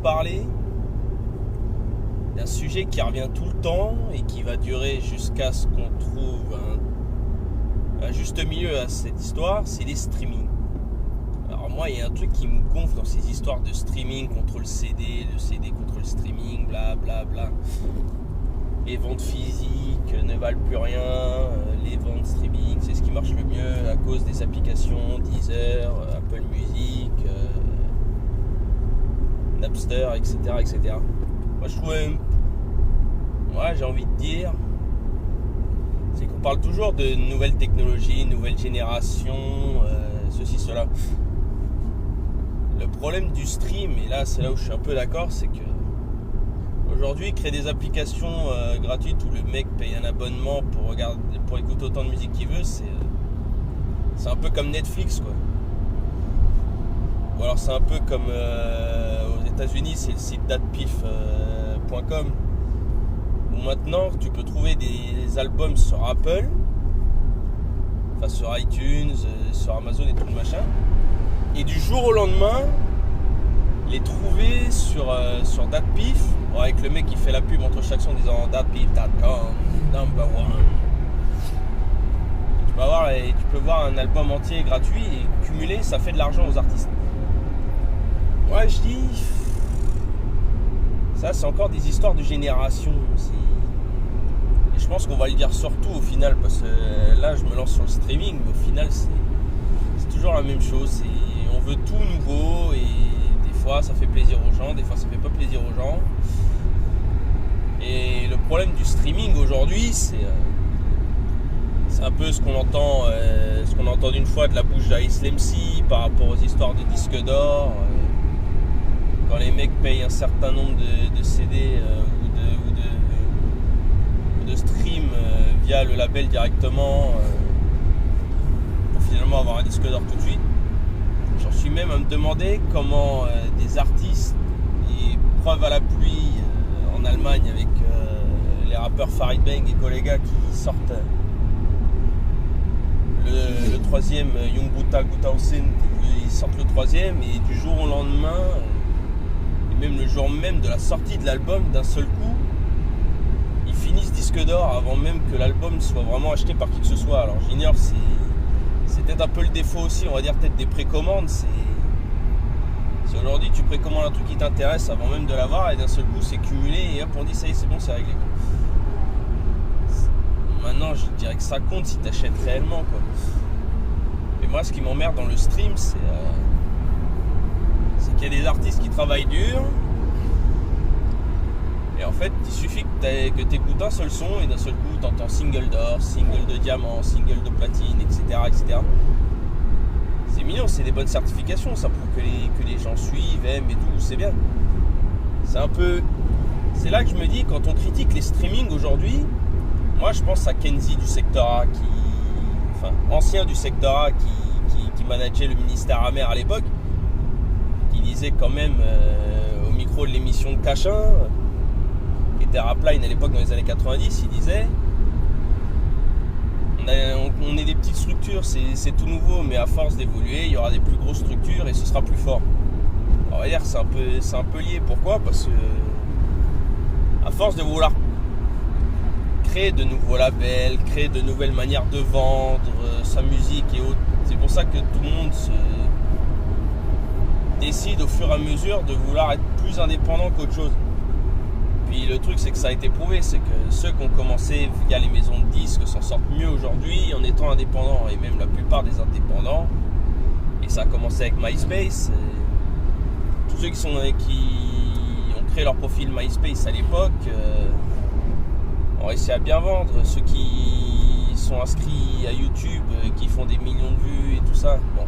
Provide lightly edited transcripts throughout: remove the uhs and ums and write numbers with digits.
parler d'un sujet qui revient tout le temps et qui va durer jusqu'à ce qu'on trouve un juste milieu à cette histoire, c'est les streamings. Alors moi, il y a un truc qui me gonfle dans ces histoires de streaming contre le CD contre le streaming, bla bla bla. Les ventes physiques ne valent plus rien, les ventes streaming, c'est ce qui marche le mieux à cause des applications Deezer, Apple Music, Napster, etc., etc. Moi je trouve, j'ai envie de dire, c'est qu'on parle toujours de nouvelles technologies, nouvelles générations, ceci, cela. Le problème du stream, et là c'est là où je suis un peu d'accord, c'est que aujourd'hui, créer des applications gratuites où le mec paye un abonnement pour écouter autant de musique qu'il veut, c'est un peu comme Netflix, quoi. Ou alors c'est un peu comme aux États-Unis, c'est le site datpiff.com où maintenant tu peux trouver des albums sur Apple, enfin sur iTunes, sur Amazon et tout le machin, et du jour au lendemain les trouver sur DatPiff, avec le mec qui fait la pub entre chaque son en disant datpiff.com number one. Tu peux voir un album entier gratuit et cumulé, ça fait de l'argent aux artistes. Moi je dis, ça c'est encore des histoires de génération. Et je pense qu'on va le dire surtout au final, parce que là je me lance sur le streaming, mais au final c'est toujours la même chose. On veut tout nouveau et des fois ça fait plaisir aux gens, des fois ça fait pas plaisir aux gens. Et le problème du streaming aujourd'hui, c'est un peu ce qu'on entend une fois de la bouche d'Ice MC par rapport aux histoires de disques d'or. Quand les mecs payent un certain nombre de CD ou de streams via le label directement pour finalement avoir un disque d'or tout de suite. J'en suis même à me demander comment des artistes, et preuve à la pluie en Allemagne avec les rappeurs Farid Bang et Kollega qui sortent le troisième Young Buta Gutausen, ils sortent le troisième et du jour au lendemain, et même le jour même de la sortie de l'album, d'un seul coup, ils finissent disque d'or avant même que l'album soit vraiment acheté par qui que ce soit. Alors j'ignore, c'est peut-être un peu le défaut aussi, on va dire peut-être des précommandes. Si aujourd'hui tu précommandes un truc qui t'intéresse avant même de l'avoir et d'un seul coup c'est cumulé et hop on dit ça y est c'est bon, c'est réglé. Maintenant je dirais que ça compte si t'achètes réellement, quoi. Et moi ce qui m'emmerde dans le stream c'est qu'il y a des artistes qui travaillent dur et en fait il suffit que t'écoutes un seul son et d'un seul coup t'entends single d'or, single de diamant, single de platine, etc., etc. C'est mignon, c'est des bonnes certifications, ça prouve que les gens suivent, aiment et tout, c'est bien. C'est là que je me dis, quand on critique les streamings aujourd'hui, moi je pense à Kenzie du secteur A, ancien du secteur A qui manageait le ministère amer à l'époque, qui disait quand même au micro de l'émission de Cachin, qui était Rapline à l'époque dans les années 90, il disait on est des petites structures, c'est tout nouveau, mais à force d'évoluer, il y aura des plus grosses structures et ce sera plus fort. Alors, on va dire que c'est un peu lié. Pourquoi ? Parce que à force de vouloir créer de nouveaux labels, créer de nouvelles manières de vendre sa musique et autres, c'est pour ça que tout le monde décide au fur et à mesure de vouloir être plus indépendant qu'autre chose. Puis le truc c'est que ça a été prouvé, c'est que ceux qui ont commencé via les maisons de disques s'en sortent mieux aujourd'hui en étant indépendants, et même la plupart des indépendants, et ça a commencé avec MySpace, tous ceux qui ont créé leur profil MySpace à l'époque ont réussi à bien vendre, ceux qui sont inscrits à YouTube, qui font des millions de vues et tout ça, bon,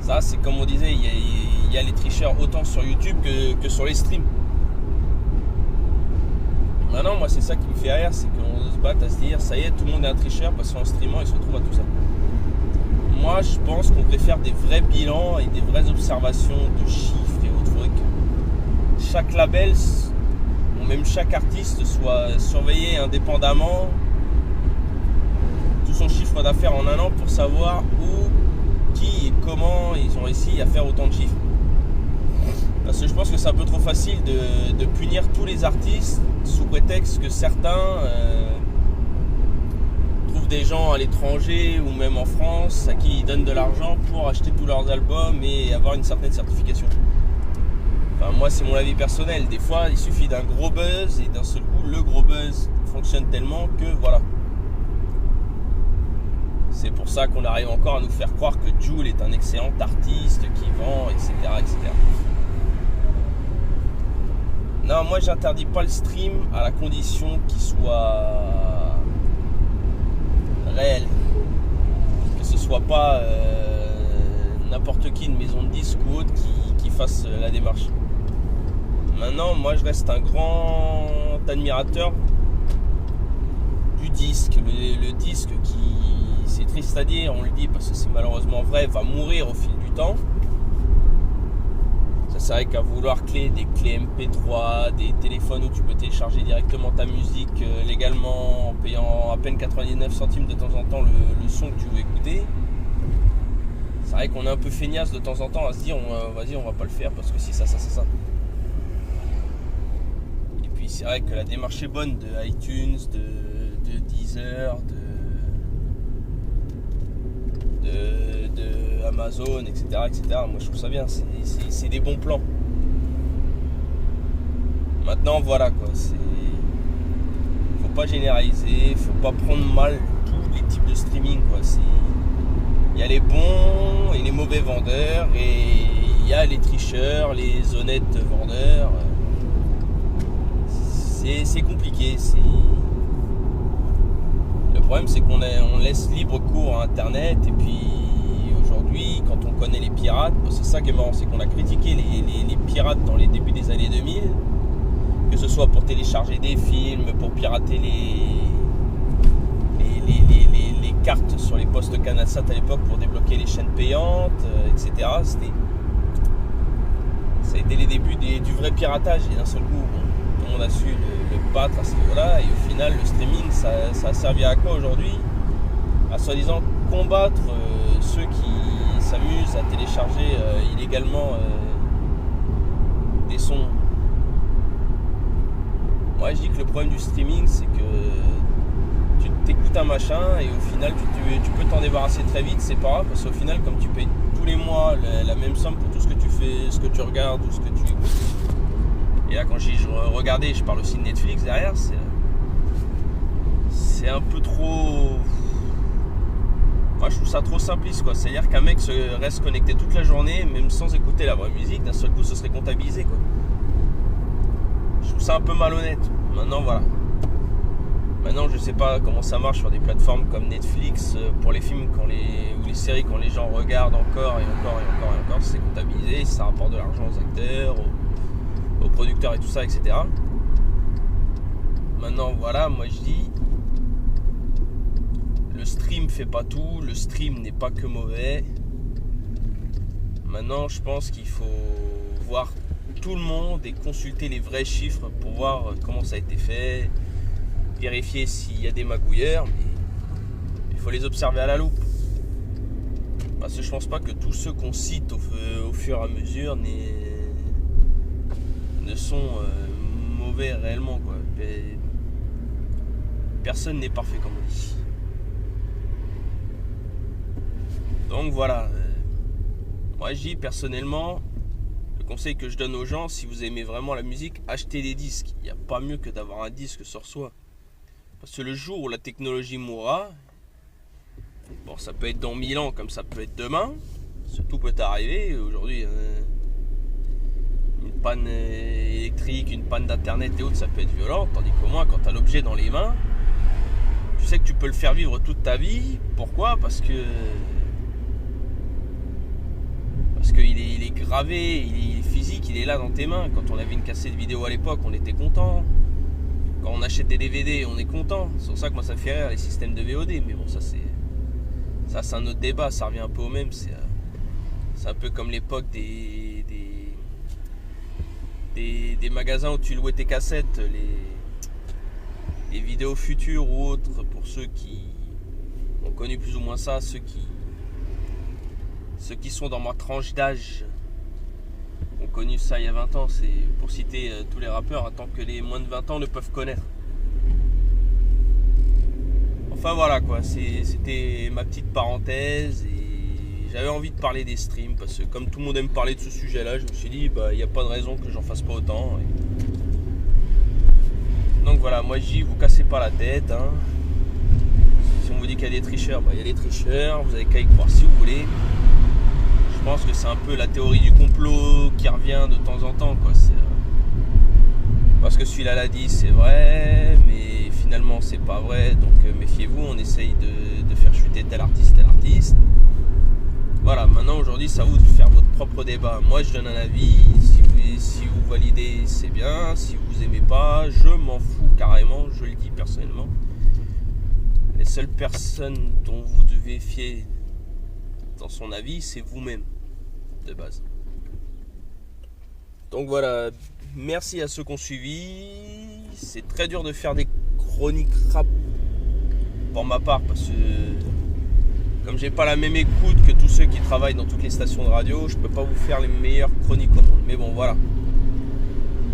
ça c'est comme on disait, il y a les tricheurs autant sur YouTube que sur les streams. Maintenant, moi, c'est ça qui me fait rire, c'est qu'on se batte à se dire, ça y est, tout le monde est un tricheur parce qu'en streamant, il se retrouve à tout ça. Moi, je pense qu'on devrait faire des vrais bilans et des vraies observations de chiffres et autres. Faudrait que chaque label, ou même chaque artiste, soit surveillé indépendamment, tout son chiffre d'affaires en un an pour savoir où, qui et comment ils ont réussi à faire autant de chiffres. Parce que je pense que c'est un peu trop facile de punir tous les artistes sous prétexte que certains trouvent des gens à l'étranger ou même en France à qui ils donnent de l'argent pour acheter tous leurs albums et avoir une certaine certification. Enfin, moi, c'est mon avis personnel. Des fois, il suffit d'un gros buzz et d'un seul coup, le gros buzz fonctionne tellement que voilà. C'est pour ça qu'on arrive encore à nous faire croire que Jul est un excellent artiste qui vend, etc., etc. Non, moi, j'interdis pas le stream à la condition qu'il soit réel. Que ce soit pas n'importe qui, une maison de disques ou autre, qui fasse la démarche. Maintenant, moi, je reste un grand admirateur du disque. Le disque qui, c'est triste à dire, on le dit parce que c'est malheureusement vrai, va mourir au fil du temps. Ça serait qu'à vouloir des clés MP3, des téléphones où tu peux télécharger directement ta musique légalement en payant à peine 99 centimes de temps en temps le son que tu veux écouter. C'est vrai qu'on est un peu feignasse de temps en temps à se dire vas-y, on va pas le faire parce que si ça. Et puis c'est vrai que la démarche est bonne de iTunes, de Deezer, de Amazon, etc., etc. Moi je trouve ça bien, c'est des bons plans. Maintenant voilà quoi, faut pas généraliser, faut pas prendre mal tous les types de streaming quoi. Il y a les bons et les mauvais vendeurs et il y a les tricheurs, les honnêtes vendeurs. C'est compliqué. Le problème c'est qu'on laisse libre cours à Internet et puis aujourd'hui quand on connaît les pirates, c'est ça qui est marrant, c'est qu'on a critiqué les pirates dans les débuts des années 2000, que ce soit pour télécharger des films, pour pirater les cartes sur les postes CanalSat à l'époque pour débloquer les chaînes payantes, etc. Ça a été les débuts du vrai piratage et d'un seul coup tout le monde a su le battre à ce niveau-là et au final le streaming ça a servi à quoi aujourd'hui? À soi-disant combattre ceux qui s'amusent à télécharger illégalement des sons. Moi je dis que le problème du streaming c'est que tu t'écoutes un machin et au final tu peux t'en débarrasser très vite, c'est pas grave parce qu'au final comme tu payes tous les mois la même somme pour tout ce que tu fais, ce que tu regardes ou ce que tu écoutes. Et là quand je regardais, je parle aussi de Netflix derrière, c'est un peu trop... Moi je trouve ça trop simpliste quoi, c'est-à-dire qu'un mec reste connecté toute la journée même sans écouter la vraie musique, d'un seul coup ce serait comptabilisé quoi. Je trouve ça un peu malhonnête. Maintenant voilà. Maintenant, je sais pas comment ça marche sur des plateformes comme Netflix pour les films ou les séries quand les gens regardent encore et encore, c'est comptabilisé, ça rapporte de l'argent aux acteurs, aux producteurs et tout ça, etc. Maintenant, voilà, moi je dis, le stream fait pas tout, le stream n'est pas que mauvais. Maintenant, je pense qu'il faut voir tout le monde et consulter les vrais chiffres pour voir comment ça a été fait. Vérifier s'il y a des magouilleurs, mais il faut les observer à la loupe. Parce que je pense pas que tous ceux qu'on cite au fur et à mesure ne sont mauvais réellement quoi. Mais personne n'est parfait comme on dit. Donc voilà. Moi je dis personnellement, le conseil que je donne aux gens, si vous aimez vraiment la musique, achetez des disques. Il n'y a pas mieux que d'avoir un disque sur soi. Parce que le jour où la technologie mourra, bon ça peut être dans 1000 ans comme ça peut être demain, tout peut arriver. Aujourd'hui une panne électrique, une panne d'internet et autres ça peut être violent, tandis qu'au moins quand tu as l'objet dans les mains, tu sais que tu peux le faire vivre toute ta vie. Pourquoi? Parce qu'il est gravé, il est physique, il est là dans tes mains. Quand on avait une cassette vidéo à l'époque, on était content. Quand on achète des DVD, on est content. C'est pour ça que moi ça me fait rire les systèmes de VOD. Mais bon, ça c'est un autre débat. Ça revient un peu au même. C'est un peu comme l'époque des magasins où tu louais tes cassettes, les vidéos futures ou autres. Pour ceux qui ont connu plus ou moins ça, ceux qui sont dans ma tranche d'âge, ont connu ça il y a 20 ans. C'est pour citer tous les rappeurs, tant que les moins de 20 ans ne peuvent connaître. Enfin voilà quoi, c'était ma petite parenthèse et j'avais envie de parler des streams parce que comme tout le monde aime parler de ce sujet-là, je me suis dit il n'y a pas de raison que j'en fasse pas autant. Donc voilà, moi je dis vous cassez pas la tête. Hein. Si on vous dit qu'il y a des tricheurs, il y a des tricheurs, vous avez qu'à y croire si vous voulez. Je pense que c'est un peu la théorie du complot qui revient de temps en temps quoi. Parce que celui-là l'a dit, c'est vrai, mais finalement c'est pas vrai, donc méfiez-vous, on essaye de faire chuter tel artiste. Voilà, maintenant aujourd'hui c'est à vous de faire votre propre débat. Moi je donne un avis, si vous validez c'est bien, si vous aimez pas, je m'en fous carrément, je le dis personnellement. Les seules personnes dont vous devez fier dans son avis, c'est vous-même, de base. Donc voilà, merci à ceux qui ont suivi. C'est très dur de faire des chroniques rap pour ma part parce que comme j'ai pas la même écoute que tous ceux qui travaillent dans toutes les stations de radio, je peux pas vous faire les meilleures chroniques au monde. Mais bon voilà.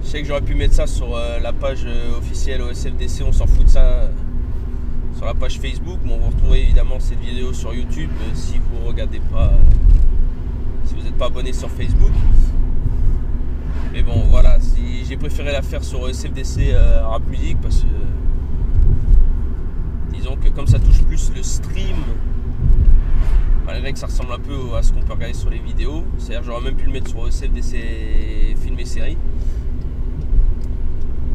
Je sais que j'aurais pu mettre ça sur la page officielle OSFDC, on s'en fout de ça. Sur la page Facebook, mais vous retrouvez évidemment cette vidéo sur YouTube si vous regardez pas, si vous n'êtes pas abonné sur Facebook. Mais bon voilà, j'ai préféré la faire sur CFDC Rap Musique parce que disons que comme ça touche plus le stream, malgré que ça ressemble un peu à ce qu'on peut regarder sur les vidéos, c'est-à-dire j'aurais même pu le mettre sur CFDC Film et Série.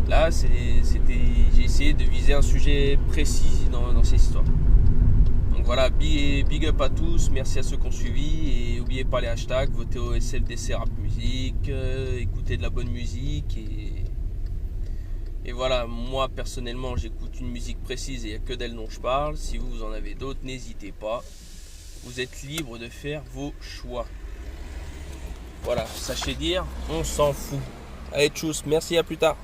Là j'ai essayé de viser un sujet précis dans ces histoires. Donc voilà, big up à tous, merci à ceux qui ont suivi et n'oubliez pas les hashtags, votez au SFDC Rap Musique, écoutez de la bonne musique et voilà, moi personnellement j'écoute une musique précise et il n'y a que d'elle dont je parle. Si vous en avez d'autres, n'hésitez pas, vous êtes libre de faire vos choix. Voilà, sachez dire, on s'en fout. Allez tchuss, merci, à plus tard.